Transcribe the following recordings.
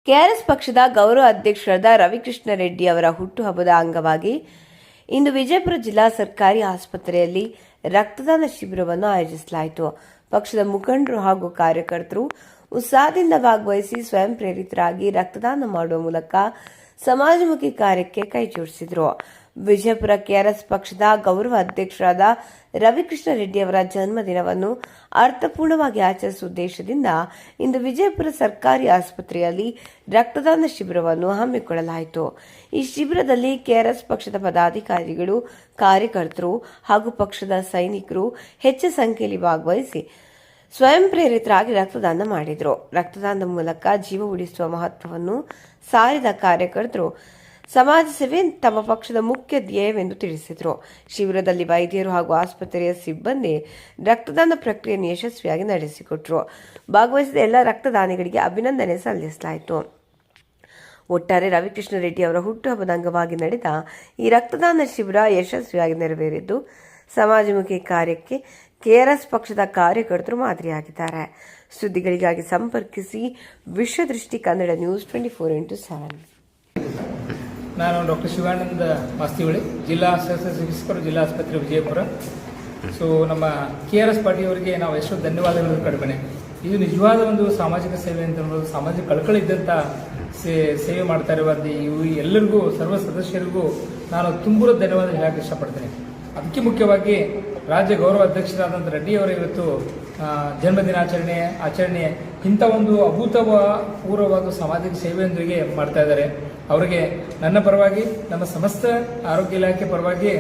KRS ಪಕ್ಷದ ಗೌರವ ಅಧ್ಯಕ್ಷರಾದ ರವಿಕೃಷ್ಣ ರೆಡ್ಡಿ ಅವರ ಹುಟ್ಟುಹಬ್ಬದ ಅಂಗವಾಗಿ ಇಂದು ವಿಜಯಪುರ ಜಿಲ್ಲಾ ಸರ್ಕಾರಿ ಆಸ್ಪತ್ರೆಯಲ್ಲಿ ರಕ್ತದಾನ ಶಿಬಿರವನ್ನು ಆಯೋಜಿಸಲಾಯಿತು. ಪಕ್ಷದ ಮುಖಂಡರು ಹಾಗೂ ಕಾರ್ಯಕರ್ತರು ಉತ್ಸಾಹದಿಂದ ಭಾಗವಹಿಸಿ ಸ್ವಯಂ ಪ್ರೇರಿತರಾಗಿ ರಕ್ತದಾನ ಮಾಡುವ ಮೂಲಕ ಸಮಾಜಮುಖಿ ಕಾರ್ಯಕ್ಕೆ ಕೈಜೋಡಿಸಿದರು. ವಿಜಯಪುರ ಕೆಆರ್ಎಸ್ ಪಕ್ಷದ ಗೌರವ ಅಧ್ಯಕ್ಷರಾದ ರವಿಕೃಷ್ಣ ರೆಡ್ಡಿ ಅವರ ಜನ್ಮದಿನವನ್ನು ಅರ್ಥಪೂರ್ಣವಾಗಿ ಆಚರಿಸುವ ಉದ್ದೇಶದಿಂದ ಇಂದು ವಿಜಯಪುರ ಸರ್ಕಾರಿ ಆಸ್ಪತ್ರೆಯಲ್ಲಿ ರಕ್ತದಾನ ಶಿಬಿರವನ್ನು ಹಮ್ಮಿಕೊಳ್ಳಲಾಯಿತು. ಈ ಶಿಬಿರದಲ್ಲಿ ಕೆಆರ್ಎಸ್ ಪಕ್ಷದ ಪದಾಧಿಕಾರಿಗಳು, ಕಾರ್ಯಕರ್ತರು ಹಾಗೂ ಪಕ್ಷದ ಸೈನಿಕರು ಹೆಚ್ಚಿನ ಸಂಖ್ಯೆಯಲ್ಲಿ ಭಾಗವಹಿಸಿ ಸ್ವಯಂ ಪ್ರೇರಿತರಾಗಿ ರಕ್ತದಾನ ಮಾಡಿದರು. ರಕ್ತದಾನದ ಮೂಲಕ ಜೀವ ಉಳಿಸುವ ಮಹತ್ವವನ್ನು ಸಾರಿದ ಕಾರ್ಯಕರ್ತರು ಸಮಾಜ ಸೇವೆ ತಮ್ಮ ಪಕ್ಷದ ಮುಖ್ಯ ಧ್ಯೇಯವೆಂದು ತಿಳಿಸಿದರು. ಶಿಬಿರದಲ್ಲಿ ವೈದ್ಯರು ಹಾಗೂ ಆಸ್ಪತ್ರೆಯ ಸಿಬ್ಬಂದಿ ರಕ್ತದಾನ ಪ್ರಕ್ರಿಯೆಯನ್ನು ಯಶಸ್ವಿಯಾಗಿ ನಡೆಸಿಕೊಟ್ಟರು. ಭಾಗವಹಿಸಿದ ಎಲ್ಲ ರಕ್ತದಾನಿಗಳಿಗೆ ಅಭಿನಂದನೆ ಸಲ್ಲಿಸಲಾಯಿತು. ಒಟ್ಟಾರೆ ರವಿಕೃಷ್ಣ ರೆಡ್ಡಿ ಅವರ ಹುಟ್ಟುಹಬ್ಬದ ಅಂಗವಾಗಿ ನಡೆದ ಈ ರಕ್ತದಾನ ಶಿಬಿರ ಯಶಸ್ವಿಯಾಗಿ ನೆರವೇರಿದ್ದು ಸಮಾಜಮುಖಿ ಕಾರ್ಯಕ್ಕೆ ಕೆಆರ್ಎಸ್ ಪಕ್ಷದ ಕಾರ್ಯಕರ್ತರು ಮಾದರಿಯಾಗಿದ್ದಾರೆ. ಸುದ್ದಿಗಳಿಗಾಗಿ ಸಂಪರ್ಕಿಸಿ ವಿಶ್ವದೃಷ್ಟಿ ಕನ್ನಡ ನ್ಯೂಸ್ 24x7. ನಾನು ಡಾಕ್ಟರ್ ಶಿವಾನಂದ ಮಾಸ್ತಿವಳಿ, ಜಿಲ್ಲಾ ಚಿಕಿತ್ಸಕರು, ಜಿಲ್ಲಾ ಆಸ್ಪತ್ರೆ ವಿಜಯಪುರ. ಸೊ ನಮ್ಮ ಕೆಆರ್ಎಸ್ ಪಾರ್ಟಿಯವರಿಗೆ ನಾವು ಎಷ್ಟೋ ಧನ್ಯವಾದಗಳು ಕಡಿಮೆ. ಇದು ನಿಜವಾದ ಒಂದು ಸಾಮಾಜಿಕ ಸೇವೆ ಅಂತ ಅನ್ನೋದು, ಸಾಮಾಜಿಕ ಕಳಕಳಿದ್ದಂಥ ಸೇವೆ ಮಾಡ್ತಾ ಇರುವಂಥ ಇವು ಎಲ್ಲರಿಗೂ, ಸರ್ವ ಸದಸ್ಯರಿಗೂ ನಾನು ತುಂಬು ಧನ್ಯವಾದ ಹೇಳಕ್ಕೆ ಇಷ್ಟಪಡ್ತೇನೆ. ಅದಕ್ಕೆ ಮುಖ್ಯವಾಗಿ ರಾಜ್ಯ ಗೌರವ ಅಧ್ಯಕ್ಷರಾದಂಥ ರೆಡ್ಡಿಯವರ ಇವತ್ತು ಆಚರಣೆ ಇಂಥ ಒಂದು ಅಭೂತಪೂರ್ವವಾದ ಸಾಮಾಜಿಕ ಸೇವೆಯೊಂದಿಗೆ ಮಾಡ್ತಾ ಇದ್ದಾರೆ. ಅವರಿಗೆ ನನ್ನ ಪರವಾಗಿ, ನಮ್ಮ ಸಮಸ್ತ ಆರೋಗ್ಯ ಇಲಾಖೆ ಪರವಾಗಿ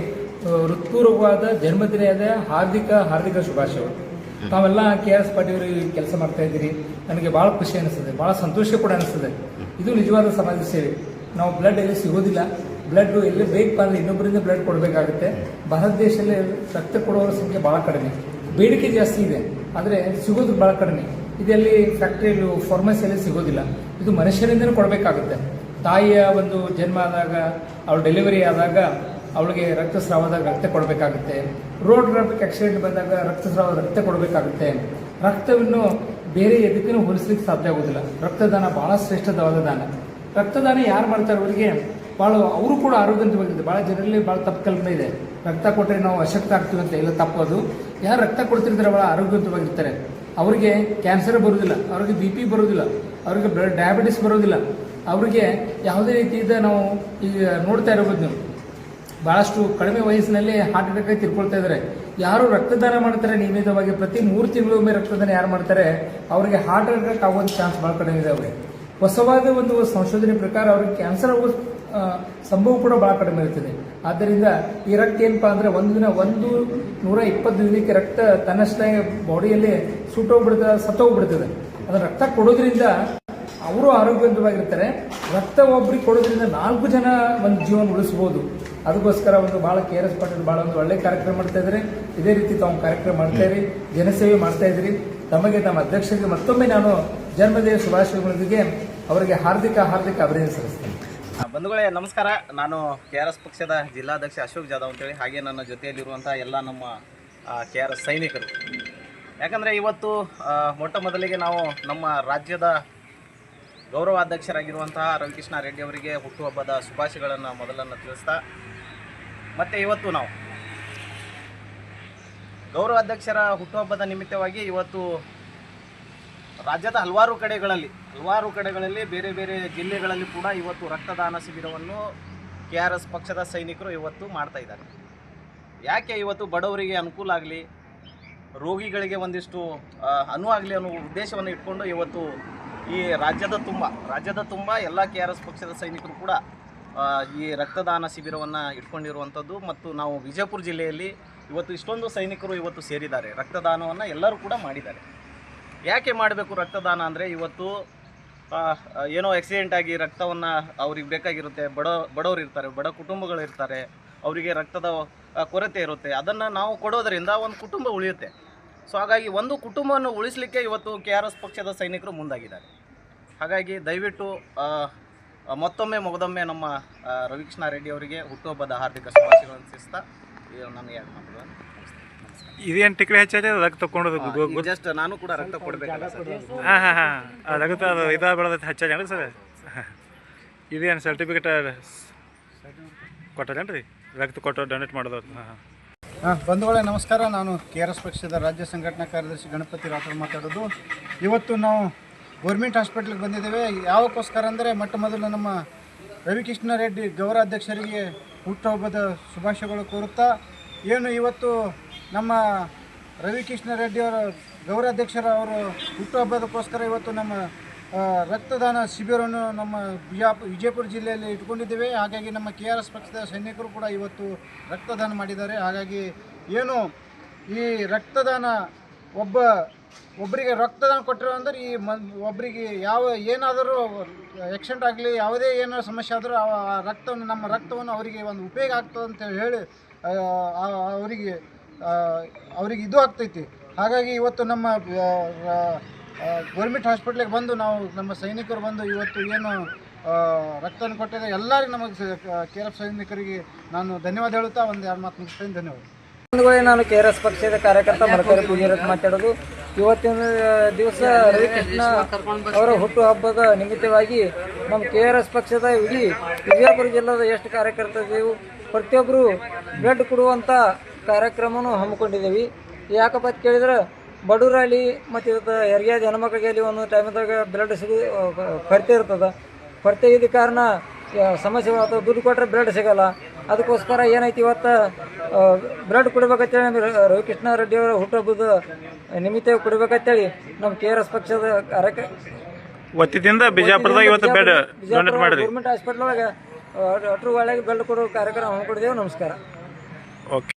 ಹೃತ್ಪೂರ್ವಕವಾದ ಜನ್ಮದಿನದ ಹಾರ್ದಿಕ ಶುಭಾಶಯಗಳು. ತಾವೆಲ್ಲ ಕೆಆರ್ಎಸ್ ಪಾರ್ಟಿಯವರು ಕೆಲಸ ಮಾಡ್ತಾ ಇದ್ದೀರಿ, ನನಗೆ ಭಾಳ ಖುಷಿ ಅನಿಸ್ತದೆ, ಭಾಳ ಸಂತೋಷ ಕೂಡ ಅನಿಸ್ತದೆ. ಇದು ನಿಜವಾದ ಸಮಾಜ ಸೇವೆ. ನಾವು ಬ್ಲಡ್ ಎಲ್ಲಿ ಸಿಗೋದಿಲ್ಲ, ಬ್ಲಡ್ ಎಲ್ಲಿ ಬೇಕಪ್ಪ ಅಂದರೆ ಇನ್ನೊಬ್ಬರಿಂದ ಬ್ಲಡ್ ಕೊಡಬೇಕಾಗುತ್ತೆ. ಭಾರತ ದೇಶದಲ್ಲಿ ರಕ್ತ ಕೊಡುವವರ ಸಂಖ್ಯೆ ಭಾಳ ಕಡಿಮೆ, ಬೇಡಿಕೆ ಜಾಸ್ತಿ ಇದೆ, ಆದರೆ ಸಿಗೋದು ಭಾಳ ಕಡಿಮೆ. ಇದೆಲ್ಲಿ ಫ್ಯಾಕ್ಟ್ರಿಯಲ್ಲಿ, ಫಾರ್ಮಸಿಯಲ್ಲಿ ಸಿಗೋದಿಲ್ಲ. ಇದು ಮನುಷ್ಯರಿಂದನೂ ಕೊಡಬೇಕಾಗುತ್ತೆ. ತಾಯಿಯ ಒಂದು ಜನ್ಮ ಆದಾಗ, ಅವಳು ಡೆಲಿವರಿ ಆದಾಗ ಅವಳಿಗೆ ರಕ್ತಸ್ರಾವದಾಗ ರಕ್ತ ಕೊಡಬೇಕಾಗುತ್ತೆ. ರೋಡ್ ಟ್ರಾಫಿಕ್ ಆಕ್ಸಿಡೆಂಟ್ ಬಂದಾಗ ರಕ್ತಸ್ರಾವದ ರಕ್ತ ಕೊಡಬೇಕಾಗುತ್ತೆ. ರಕ್ತವನ್ನು ಬೇರೆ ಎದಕ್ಕೂ ಹೋಲಿಸ್ಲಿಕ್ಕೆ ಸಾಧ್ಯ ಆಗೋದಿಲ್ಲ. ರಕ್ತದಾನ ಭಾಳ ಶ್ರೇಷ್ಠವಾದ ದಾನ. ರಕ್ತದಾನ ಯಾರು ಮಾಡ್ತಾರೆ ಅವರಿಗೆ ಭಾಳ, ಅವರು ಕೂಡ ಆರೋಗ್ಯವಂತವಾಗಿದೆ. ಭಾಳ ಜನರಲ್ಲಿ ಭಾಳ ತಪ್ಪು ಕಲ್ಪನೆ ಇದೆ, ರಕ್ತ ಕೊಟ್ಟರೆ ನಾವು ಅಶಕ್ತ ಆಗ್ತೀವಿ ಅಂತ. ಎಲ್ಲ ತಪ್ಪದು. ಯಾರು ರಕ್ತ ಕೊಡ್ತಿರ್ತಾರೆ ಭಾಳ ಆರೋಗ್ಯವಂತವಾಗಿರ್ತಾರೆ. ಅವರಿಗೆ ಕ್ಯಾನ್ಸರ್ ಬರೋದಿಲ್ಲ, ಅವ್ರಿಗೆ BP ಬರೋದಿಲ್ಲ, ಅವ್ರಿಗೆ ಡಯಾಬಿಟಿಸ್ ಬರೋದಿಲ್ಲ, ಅವರಿಗೆ ಯಾವುದೇ ರೀತಿಯಿಂದ ನಾವು ಈಗ ನೋಡ್ತಾ ಇರಬಹುದು. ನೀವು ಭಾಳಷ್ಟು ಕಡಿಮೆ ವಯಸ್ಸಿನಲ್ಲಿ ಹಾರ್ಟ್ ಅಟ್ಯಾಕ್ ಆಗಿ ತಿರ್ಕೊಳ್ತಾ ಇದ್ದಾರೆ. ಯಾರು ರಕ್ತದಾನ ಮಾಡ್ತಾರೆ ನಿಯಮಿತವಾಗಿ, ಪ್ರತಿ 3 ತಿಂಗಳಿಗೊಮ್ಮೆ ರಕ್ತದಾನ ಯಾರು ಮಾಡ್ತಾರೆ ಅವರಿಗೆ ಹಾರ್ಟ್ ಅಟ್ಯಾಕ್ ಆಗುವಂಥ ಚಾನ್ಸ್ ಭಾಳ ಕಡಿಮೆ ಇದೆ. ಅವರಿಗೆ ಹೊಸವಾದ ಒಂದು ಸಂಶೋಧನೆ ಪ್ರಕಾರ ಅವ್ರಿಗೆ ಕ್ಯಾನ್ಸರ್ ಆಗೋ ಸಂಭವ ಕೂಡ ಭಾಳ ಕಡಿಮೆ ಇರ್ತದೆ. ಆದ್ದರಿಂದ ಈ ರಕ್ತ ಏನಪ್ಪಾ ಅಂದರೆ 120 ದಿನಕ್ಕೆ ರಕ್ತ ತನ್ನಷ್ಟೇ ಬಾಡಿಯಲ್ಲಿ ಸತ್ತೋಗ್ಬಿಡ್ತದೆ. ಅದರ ರಕ್ತ ಕೊಡೋದ್ರಿಂದ ಅವರು ಆರೋಗ್ಯವಂತವಾಗಿರ್ತಾರೆ. ರಕ್ತ ಒಬ್ಬರಿಗೆ ಕೊಡೋದ್ರಿಂದ 4 ಜನ ಒಂದು ಜೀವನ ಉಳಿಸ್ಬೋದು. ಅದಕ್ಕೋಸ್ಕರ ಒಂದು ಭಾಳ ಕೆಆರ್ಎಸ್ ಪಾರ್ಟಿ ಭಾಳ ಒಂದು ಒಳ್ಳೆ ಕಾರ್ಯಕ್ರಮ ಮಾಡ್ತಾ ಇದ್ದಾರೆ. ಇದೇ ರೀತಿ ತಾವು ಕಾರ್ಯಕ್ರಮ ಮಾಡ್ತಾ ಇರಿ, ಜನಸೇವೆ ಮಾಡ್ತಾ ಇದ್ದೀರಿ. ತಮಗೆ, ನಮ್ಮ ಅಧ್ಯಕ್ಷರಿಗೆ ಮತ್ತೊಮ್ಮೆ ನಾನು ಜನ್ಮದಿನ ಶುಭಾಶಯಗಳೊಂದಿಗೆ ಅವರಿಗೆ ಹಾರ್ದಿಕ ಅಭಿನಂದನೆ ಸಲ್ಲಿಸ್ತೇನೆ. ಬಂಧುಗಳೇ ನಮಸ್ಕಾರ. ನಾನು ಕೆಆರ್ಎಸ್ ಪಕ್ಷದ ಜಿಲ್ಲಾಧ್ಯಕ್ಷ ಅಶೋಕ್ ಜಾಧವ್ ಅಂತೇಳಿ, ಹಾಗೆ ನನ್ನ ಜೊತೆಯಲ್ಲಿರುವಂಥ ಎಲ್ಲ ನಮ್ಮ ಕೆಆರ್ಎಸ್ ಸೈನಿಕರು. ಯಾಕಂದರೆ ಇವತ್ತು ಮೊಟ್ಟ ಮೊದಲಿಗೆ ನಾವು ನಮ್ಮ ರಾಜ್ಯದ ಗೌರವ ಅಧ್ಯಕ್ಷರಾಗಿರುವಂತಹ ರವಿಕೃಷ್ಣ ರೆಡ್ಡಿ ಅವರಿಗೆ ಹುಟ್ಟುಹಬ್ಬದ ಶುಭಾಶಯಗಳನ್ನು ಮೊದಲನ್ನು ತಿಳಿಸ್ತಾ, ಮತ್ತು ಇವತ್ತು ನಾವು ಗೌರವ ಅಧ್ಯಕ್ಷರ ಹುಟ್ಟುಹಬ್ಬದ ನಿಮಿತ್ತವಾಗಿ ಇವತ್ತು ರಾಜ್ಯದ ಹಲವಾರು ಕಡೆಗಳಲ್ಲಿ ಬೇರೆ ಬೇರೆ ಜಿಲ್ಲೆಗಳಲ್ಲಿ ಕೂಡ ಇವತ್ತು ರಕ್ತದಾನ ಶಿಬಿರವನ್ನು ಕೆಆರ್ಎಸ್ ಪಕ್ಷದ ಸೈನಿಕರು ಇವತ್ತು ಮಾಡ್ತಾ ಇದ್ದಾರೆ. ಯಾಕೆ ಇವತ್ತು ಬಡವರಿಗೆ ಅನುಕೂಲ ಆಗಲಿ, ರೋಗಿಗಳಿಗೆ ಒಂದಿಷ್ಟು ಅನುವಾಗಲಿ ಅನ್ನೋ ಉದ್ದೇಶವನ್ನು ಇಟ್ಕೊಂಡು ಇವತ್ತು ಈ ರಾಜ್ಯದ ತುಂಬ ಎಲ್ಲ ಕೆಆರ್ಎಸ್ ಪಕ್ಷದ ಸೈನಿಕರು ಕೂಡ ಈ ರಕ್ತದಾನ ಶಿಬಿರವನ್ನು ಇಟ್ಕೊಂಡಿರುವಂಥದ್ದು. ಮತ್ತು ನಾವು ವಿಜಯಪುರ ಜಿಲ್ಲೆಯಲ್ಲಿ ಇವತ್ತು ಇಷ್ಟೊಂದು ಸೈನಿಕರು ಇವತ್ತು ಸೇರಿದ್ದಾರೆ. ರಕ್ತದಾನವನ್ನು ಎಲ್ಲರೂ ಕೂಡ ಮಾಡಿದ್ದಾರೆ. ಯಾಕೆ ಮಾಡಬೇಕು ರಕ್ತದಾನ ಅಂದರೆ, ಇವತ್ತು ಏನೋ ಆಕ್ಸಿಡೆಂಟ್ ಆಗಿ ರಕ್ತವನ್ನು ಅವ್ರಿಗೆ ಬೇಕಾಗಿರುತ್ತೆ, ಬಡವರು ಇರ್ತಾರೆ, ಬಡ ಕುಟುಂಬಗಳಿರ್ತಾರೆ, ಅವರಿಗೆ ರಕ್ತದ ಕೊರತೆ ಇರುತ್ತೆ. ಅದನ್ನು ನಾವು ಕೊಡೋದರಿಂದ ಒಂದು ಕುಟುಂಬ ಉಳಿಯುತ್ತೆ. ಸೊ ಹಾಗಾಗಿ ಒಂದು ಕುಟುಂಬವನ್ನು ಉಳಿಸಲಿಕ್ಕೆ ಇವತ್ತು ಕೆಆರ್ಎಸ್ ಪಕ್ಷದ ಸೈನಿಕರು ಮುಂದಾಗಿದ್ದಾರೆ. ಹಾಗಾಗಿ ದಯವಿಟ್ಟು ಮೊದೊಮ್ಮೆ ನಮ್ಮ ರವಿಕೃಷ್ಣ ರೆಡ್ಡಿ ಅವರಿಗೆ ಹುಟ್ಟುಹಬ್ಬದ ಹಾರ್ದಿಕ ಶುಭಾಶಯಗಳನ್ನು ತಿಳಿಸ್ತಾ ನನಗೆ ಇದೇನು ಟಿಕೆಟ್ ಹೆಚ್ಚಾಗಿದೆ ರಕ್ತ ತಗೊಂಡು ಜಸ್ಟ್ ನಾನು ಕೂಡ ರಕ್ತ ಕೊಡಬೇಕಲ್ಲ ಸರ್. ರಕ್ತ ಇದಾಗ್ಬಿಡೋದು ಹೆಚ್ಚಾಗಿ ಸರ್. ಇದೇನು ಸರ್ಟಿಫಿಕೇಟ್ ಕೊಟ್ಟಾರೇನು ರೀ ರಕ್ತ ಕೊಟ್ಟು ಡೊನೇಟ್ ಮಾಡೋದು? ಹಾಂ ಬಂಧುಗಳೇ ನಮಸ್ಕಾರ. ನಾನು KRS ಪಕ್ಷದ ರಾಜ್ಯ ಸಂಘಟನಾ ಕಾರ್ಯದರ್ಶಿ ಗಣಪತಿ ರಾಠೋಡ್ ಮಾತಾಡೋದು. ಇವತ್ತು ನಾವು ಗೌರ್ಮೆಂಟ್ ಹಾಸ್ಪಿಟ್ಲಿಗೆ ಬಂದಿದ್ದೇವೆ. ಯಾವಕ್ಕೋಸ್ಕರ ಅಂದರೆ ಮೊಟ್ಟ ಮೊದಲು ನಮ್ಮ ರವಿಕೃಷ್ಣ ರೆಡ್ಡಿ ಗೌರವಾಧ್ಯಕ್ಷರಿಗೆ ಹುಟ್ಟುಹಬ್ಬದ ಶುಭಾಶಯಗಳು ಕೋರುತ್ತಾ, ಏನು ಇವತ್ತು ನಮ್ಮ ರವಿಕೃಷ್ಣ ರೆಡ್ಡಿಯವರ ಗೌರವಾಧ್ಯಕ್ಷರ ಅವರು ಹುಟ್ಟುಹಬ್ಬದಕ್ಕೋಸ್ಕರ ಇವತ್ತು ನಮ್ಮ ರಕ್ತದಾನ ಶಿಬಿರವನ್ನು ನಮ್ಮ ವಿಜಯಪುರ ಜಿಲ್ಲೆಯಲ್ಲಿ ಇಟ್ಕೊಂಡಿದ್ದೇವೆ. ಹಾಗಾಗಿ ನಮ್ಮ KRS ಪಕ್ಷದ ಸೈನಿಕರು ಕೂಡ ಇವತ್ತು ರಕ್ತದಾನ ಮಾಡಿದ್ದಾರೆ. ಹಾಗಾಗಿ ಏನು ಈ ರಕ್ತದಾನ ಒಬ್ಬರಿಗೆ ರಕ್ತದಾನ ಕೊಟ್ಟಿರೋ ಅಂದರೆ ಈ ಒಬ್ಬರಿಗೆ ಏನಾದರೂ ಆಕ್ಸಿಡೆಂಟ್ ಆಗಲಿ, ಯಾವುದೇ ಏನಾದರೂ ಸಮಸ್ಯೆ ಆದರೂ ಆ ರಕ್ತವನ್ನು ನಮ್ಮ ರಕ್ತವನ್ನು ಅವರಿಗೆ ಒಂದು ಉಪಯೋಗ ಆಗ್ತದೆ ಅಂತ ಹೇಳಿ ಅವರಿಗೆ ಇದು ಆಗ್ತೈತಿ. ಹಾಗಾಗಿ ಇವತ್ತು ನಮ್ಮ ಗೌರ್ಮೆಂಟ್ ಹಾಸ್ಪಿಟ್ಲಿಗೆ ಬಂದು ನಾವು ನಮ್ಮ ಸೈನಿಕರು ಬಂದು ಇವತ್ತು ಏನು ರಕ್ತವನ್ನು ಕೊಟ್ಟಿದ್ದಾರೆ ಎಲ್ಲರಿಗೂ ನಮಗೆ KRS ಸೈನಿಕರಿಗೆ ನಾನು ಧನ್ಯವಾದ ಹೇಳುತ್ತಾ ಒಂದು 2 ಮಾತು ಮುಗಿಸ್ತೇನೆ. ಧನ್ಯವಾದ. ನಾನು KRS ಪಕ್ಷದ ಕಾರ್ಯಕರ್ತ ಮರಕರಿ ಪೂಜಾರತ್ ಮಾತಾಡೋದು. ಇವತ್ತಿನ ದಿವಸ ರವಿಕೃಷ್ಣ ಅವರ ಹುಟ್ಟುಹಬ್ಬದ ನಿಮಿತ್ತವಾಗಿ ನಮ್ಮ KRS ಪಕ್ಷದ ಇಡೀ ವಿಜಯಪುರ ಜಿಲ್ಲೆದ ಎಷ್ಟು ಕಾರ್ಯಕರ್ತರಿದ್ದೀವಿ ಪ್ರತಿಯೊಬ್ಬರು ಬ್ಲಡ್ ಕೊಡುವಂಥ ಕಾರ್ಯಕ್ರಮವನ್ನು ಹಮ್ಮಿಕೊಂಡಿದ್ದೀವಿ. ಯಾಕಪ್ಪ ಅಂತ ಕೇಳಿದ್ರೆ ಬಡವರಲ್ಲಿ ಮತ್ತು ಇವತ್ತು ಹೆರಿಗೆಯಾದ ಹೆಣ್ಮಕ್ಳಿಗೆ ಅಲ್ಲಿ ಒಂದು ಟೈಮ್ದಾಗ ಬ್ಲಡ್ ಕೊರತೆ ಇರ್ತದೆ. ಕೊರತೆ ಇದ್ದ ಕಾರಣ ಸಮಸ್ಯೆ ಅಥವಾ ದುಡ್ಡು ಕೊಟ್ಟರೆ ಬ್ಲಡ್ ಸಿಗೋಲ್ಲ. ಅದಕ್ಕೋಸ್ಕರ ಏನೈತಿ ಇವತ್ತು ಬ್ಲಡ್ ಕೊಡ್ಬೇಕಂತೇಳಿ ರವಿಕೃಷ್ಣ ರೆಡ್ಡಿಯವರ ಹುಟ್ಟುಹಬ್ಬದ ನಿಮಿತ್ತ ಕೊಡ್ಬೇಕಂತೇಳಿ ನಮ್ಮ KRS ಪಕ್ಷದ ವತಿಯಿಂದ ಬಿಜಾಪುರದಾಗ ಇವತ್ತು ಬೆಡ್ ಡೊನೇಟ್ ಮಾಡಿದ್ರಿ. ಗೌರ್ಮೆಂಟ್ ಹಾಸ್ಪಿಟ್ಲ್ ಒಳಗೆ ಅಟ್ರು ಒಳಗೆ ಬ್ಲಡ್ ಕೊಡೋ ಕಾರ್ಯಕ್ರಮ ಹಮ್ಮಿಕೊಂಡಿದ್ದೇವೆ. ನಮಸ್ಕಾರ. ಓಕೆ.